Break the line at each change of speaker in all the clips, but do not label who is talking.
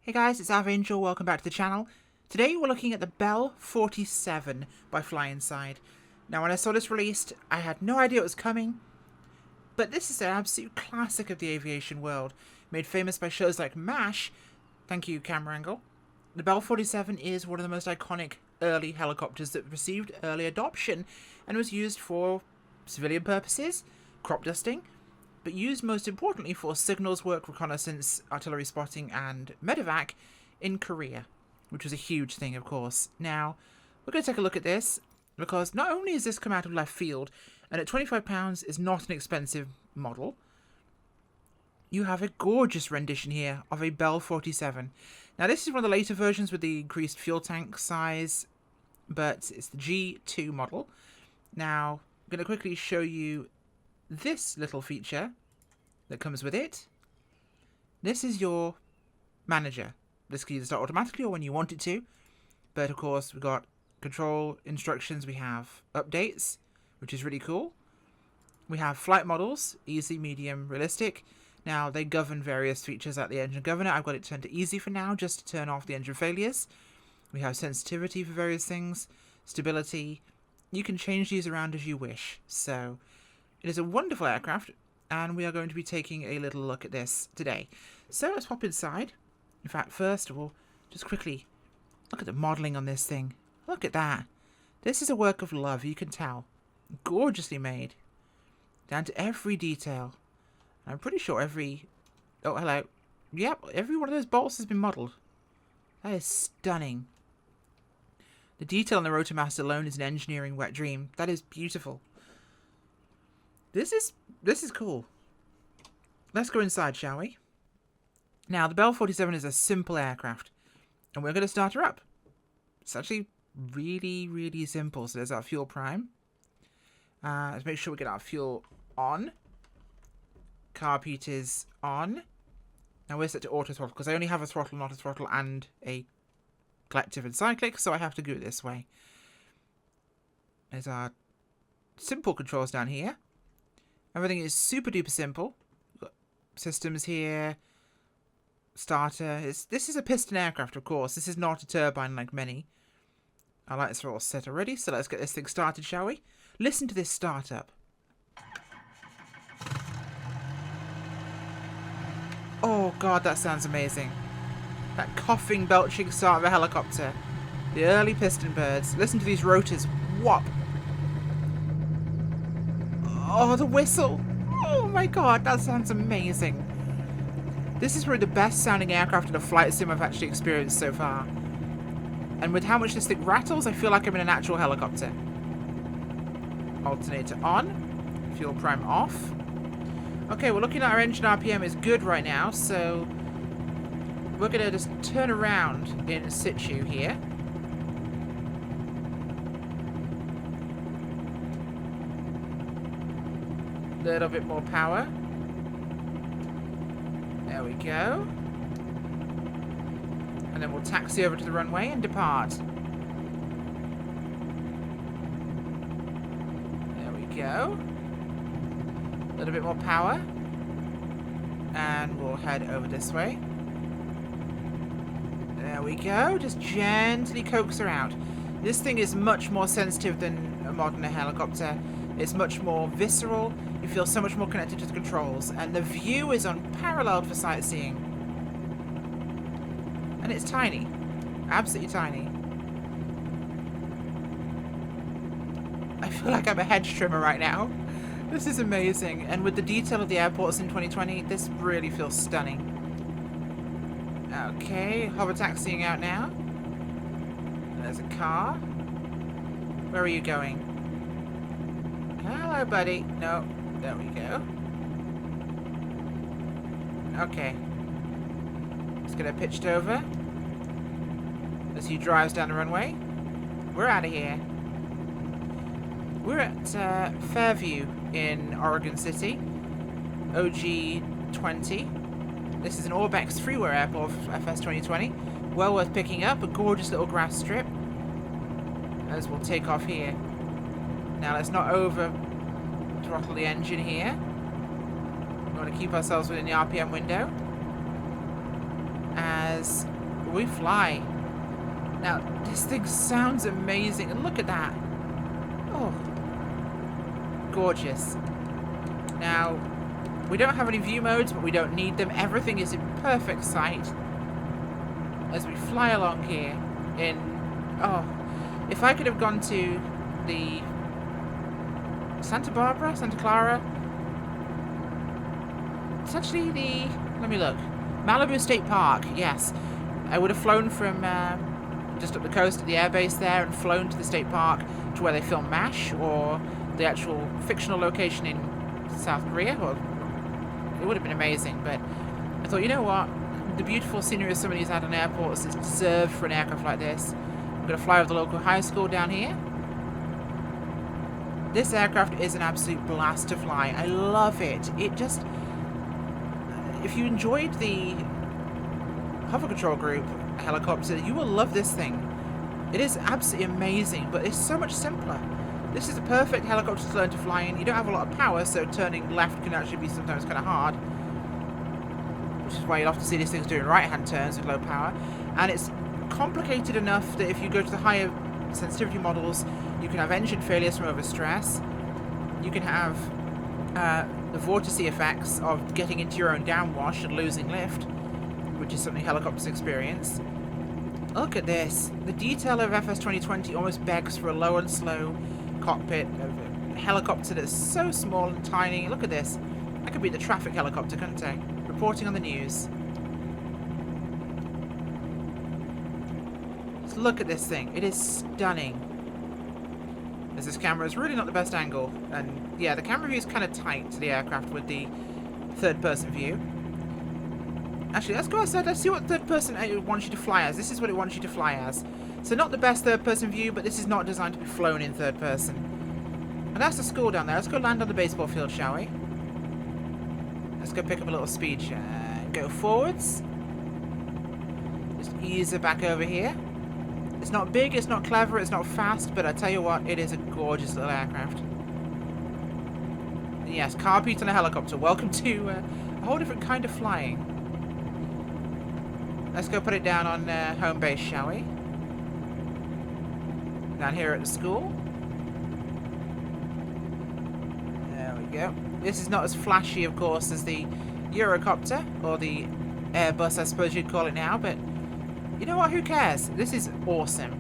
Hey guys, it's Angel. Welcome back to the channel. Today we're looking at the Bell 47 by Flyinside. Now when I saw this released, I had no idea it was coming, but this is an absolute classic of the aviation world, made famous by shows like MASH. Thank you, camera angle. The Bell 47 is one of the most iconic early helicopters that received early adoption and was used for civilian purposes, crop dusting, but used most importantly for signals work, reconnaissance, artillery spotting, and medevac in Korea, which was a huge thing, of course. Now, we're going to take a look at this, because not only has this come out of left field, and at £25 is not an expensive model, you have a gorgeous rendition here of a Bell 47. Now, this is one of the later versions with the increased fuel tank size, but it's the G2 model. Now, I'm going to quickly show you this little feature that comes with it. This is your manager. This can either start automatically or when you want it to. But of course, we've got control instructions. We have updates, which is really cool. We have flight models, easy, medium, realistic. Now, they govern various features like the engine governor. I've got it turned to easy for now, just to turn off the engine failures. We have sensitivity for various things, stability. You can change these around as you wish. So, it is a wonderful aircraft, and we are going to be taking a little look at this today. So let's pop inside. In fact, first of all, just quickly look at the modelling on this thing. Look at that. This is a work of love, you can tell. Gorgeously made. Down to every detail. I'm pretty sure every... Oh, hello. Yep, every one of those bolts has been modelled. That is stunning. The detail on the rotor mast alone is an engineering wet dream. That is beautiful. This is cool. Let's go inside, shall we? Now, the Bell 47 is a simple aircraft, and we're going to start her up. It's actually really, really simple. So there's our fuel prime. Let's make sure we get our fuel on. Carb heat is on. Now we're set to auto throttle because I only have a throttle, not a throttle, and a collective and cyclic, so I have to do it this way. There's our simple controls down here. Everything is super duper simple. We've got systems here. Starter. This is a piston aircraft, of course. This is not a turbine like many. Our lights are all set already, so let's get this thing started, shall we? Listen to this startup. Oh god, that sounds amazing. That coughing, belching start of a helicopter. The early piston birds. Listen to these rotors. Whop! Oh, the whistle. Oh my god, that sounds amazing. This is probably the best sounding aircraft in a flight sim I've actually experienced so far. And with how much this thing rattles, I feel like I'm in an actual helicopter. Alternator on. Fuel prime off. Okay, we're looking at our engine RPM is good right now, so we're going to just turn around in situ here. Little bit more power. There we go. And then we'll taxi over to the runway and depart. There we go. A little bit more power. And we'll head over this way. There we go. Just gently coax her out. This thing is much more sensitive than a modern helicopter. It's much more visceral. You feel so much more connected to the controls. And the view is unparalleled for sightseeing. And it's tiny. Absolutely tiny. I feel like I'm a hedge trimmer right now. This is amazing. And with the detail of the airports in 2020, this really feels stunning. Okay, hover taxiing out now. There's a car. Where are you going? Hello, buddy. No. There we go. Okay. Let's get her pitched over. As he drives down the runway. We're out of here. We're at Fairview in Oregon City. OG20. This is an Orbex freeware airport for FS2020. Well worth picking up. A gorgeous little grass strip. As we'll take off here. Now let's not over throttle the engine here. We want to keep ourselves within the RPM window. as we fly. Now, this thing sounds amazing, and look at that. Oh, gorgeous. Now, we don't have any view modes, but we don't need them. Everything is in perfect sight as we fly along here in... Oh, if I could have gone to the Santa Clara? It's actually the... Let me look. Malibu State Park, yes. I would have flown from just up the coast at the airbase there and flown to the state park to where they film MASH, or the actual fictional location in South Korea. Well, it would have been amazing, but I thought, you know what? The beautiful scenery of some of these add-on airports is deserved for an aircraft like this. I'm going to fly over the local high school down here. This aircraft is an absolute blast to fly. I love it. It just... If you enjoyed the Hover Control Group helicopter, you will love this thing. It is absolutely amazing, but it's so much simpler. This is a perfect helicopter to learn to fly in. You don't have a lot of power, so turning left can actually be sometimes kind of hard. Which is why you'll often see these things doing right-hand turns with low power. And it's complicated enough that if you go to the higher sensitivity models, you can have engine failures from overstress. You can have the vortice effects of getting into your own downwash and losing lift, which is something helicopters experience. Look at this. The detail of FS2020 almost begs for a low and slow cockpit of a helicopter that's so small and tiny. Look at this. That could be the traffic helicopter, couldn't it? Reporting on the news. Just look at this thing. It is stunning. As this camera is really not the best angle. And yeah, the camera view is kind of tight to the aircraft with the third-person view. Actually, let's go outside. Let's see what third person it wants you to fly as. This is what it wants you to fly as. So not the best third-person view, but this is not designed to be flown in third person. And that's the school down there. Let's go land on the baseball field, shall we? Let's go pick up a little speed. Go forwards. Just ease it back over here. It's not big, it's not clever, it's not fast, but I tell you what, it is a gorgeous little aircraft. And yes, car beat on a helicopter. Welcome to a whole different kind of flying. Let's go put it down on home base, shall we? Down here at the school. There we go. This is not as flashy, of course, as the Eurocopter, or the Airbus, I suppose you'd call it now, but you know what? Who cares? This is awesome.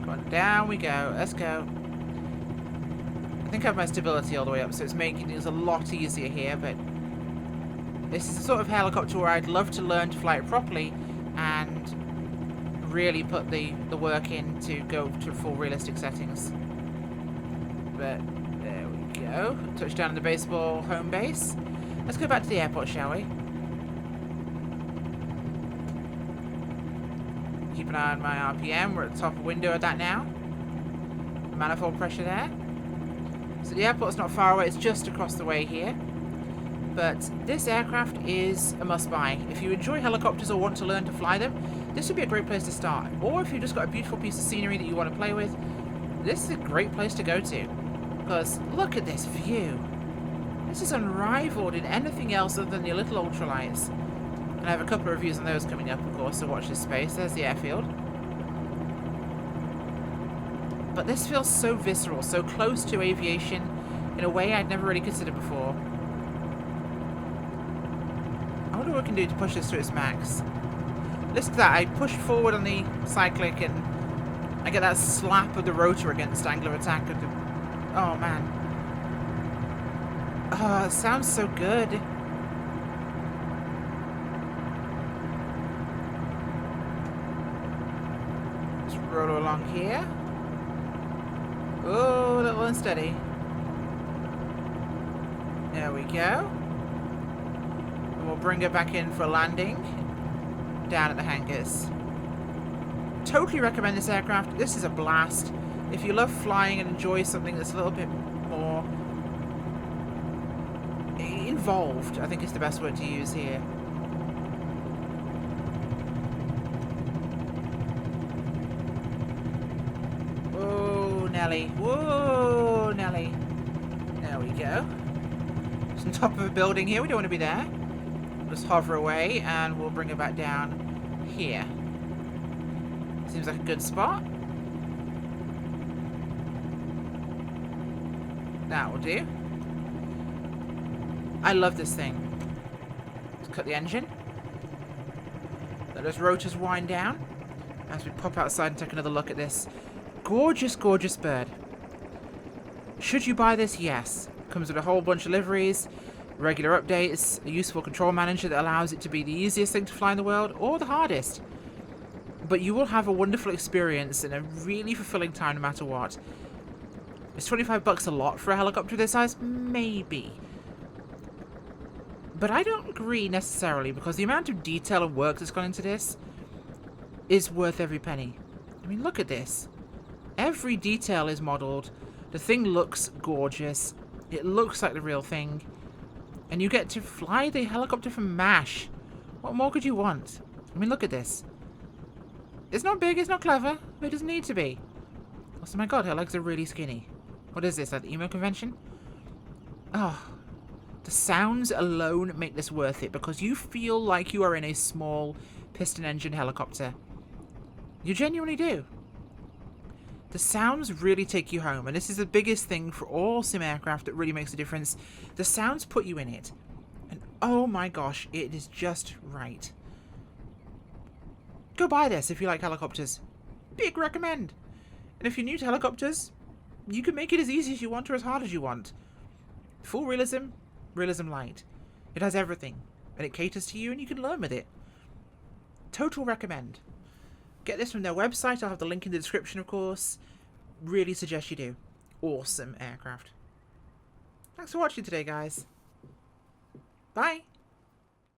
Come on, down we go. Let's go. I think I have my stability all the way up, so it's making things a lot easier here, but this is the sort of helicopter where I'd love to learn to fly it properly and really put the work in to go to full realistic settings. But there we go. Touchdown in the baseball home base. Let's go back to the airport, shall we? Keep an eye on my RPM. We're at the top of window of that now. Manifold pressure there. So the airport's not far away. It's just across the way here. But this aircraft is a must-buy. If you enjoy helicopters or want to learn to fly them, this would be a great place to start. Or if you've just got a beautiful piece of scenery that you want to play with, this is a great place to go to. Because look at this view. This is unrivaled in anything else other than your little ultralights. And I have a couple of reviews on those coming up, of course, so watch this space. There's the airfield. But this feels so visceral, so close to aviation in a way I'd never really considered before. I wonder what we can do to push this to its max. Listen to that. I pushed forward on the cyclic and I get that slap of the rotor against angle of attack. Oh, man. Oh, it sounds so good. Let's roll along here. Oh, a little unsteady. There we go. And we'll bring it back in for landing down at the hangars. Totally recommend this aircraft. This is a blast. If you love flying and enjoy something that's a little bit more involved, I think is the best word to use here. Whoa, Nelly. Whoa, Nelly. There we go. It's on top of a building here. We don't want to be there. Just hover away and we'll bring it back down here. Seems like a good spot. That will do. I love this thing. Let's cut the engine. Let those rotors wind down as we pop outside and take another look at this gorgeous, gorgeous bird. Should you buy this? Yes. Comes with a whole bunch of liveries, regular updates, a useful control manager that allows it to be the easiest thing to fly in the world, or the hardest. But you will have a wonderful experience and a really fulfilling time no matter what. Is 25 bucks a lot for a helicopter this size? Maybe. But I don't agree necessarily, because the amount of detail and work that's gone into this is worth every penny. I mean, look at this. Every detail is modelled. The thing looks gorgeous. It looks like the real thing. And you get to fly the helicopter from MASH. What more could you want? I mean, look at this. It's not big, it's not clever, but it doesn't need to be. Oh my god, her legs are really skinny. What is this, at the emo convention? Oh, the sounds alone make this worth it, because you feel like you are in a small piston engine helicopter. You genuinely do. The sounds really take you home, and this is the biggest thing for all sim aircraft that really makes a difference. The sounds put you in it, and oh my gosh, it is just right. Go buy this if you like helicopters. Big recommend. And if you're new to helicopters, you can make it as easy as you want or as hard as you want. Full realism, realism light. It has everything, and it caters to you, and you can learn with it. Total recommend. Get this from their website. I'll have the link in the description, of course. Really suggest you do. Awesome aircraft. Thanks for watching today, guys. Bye.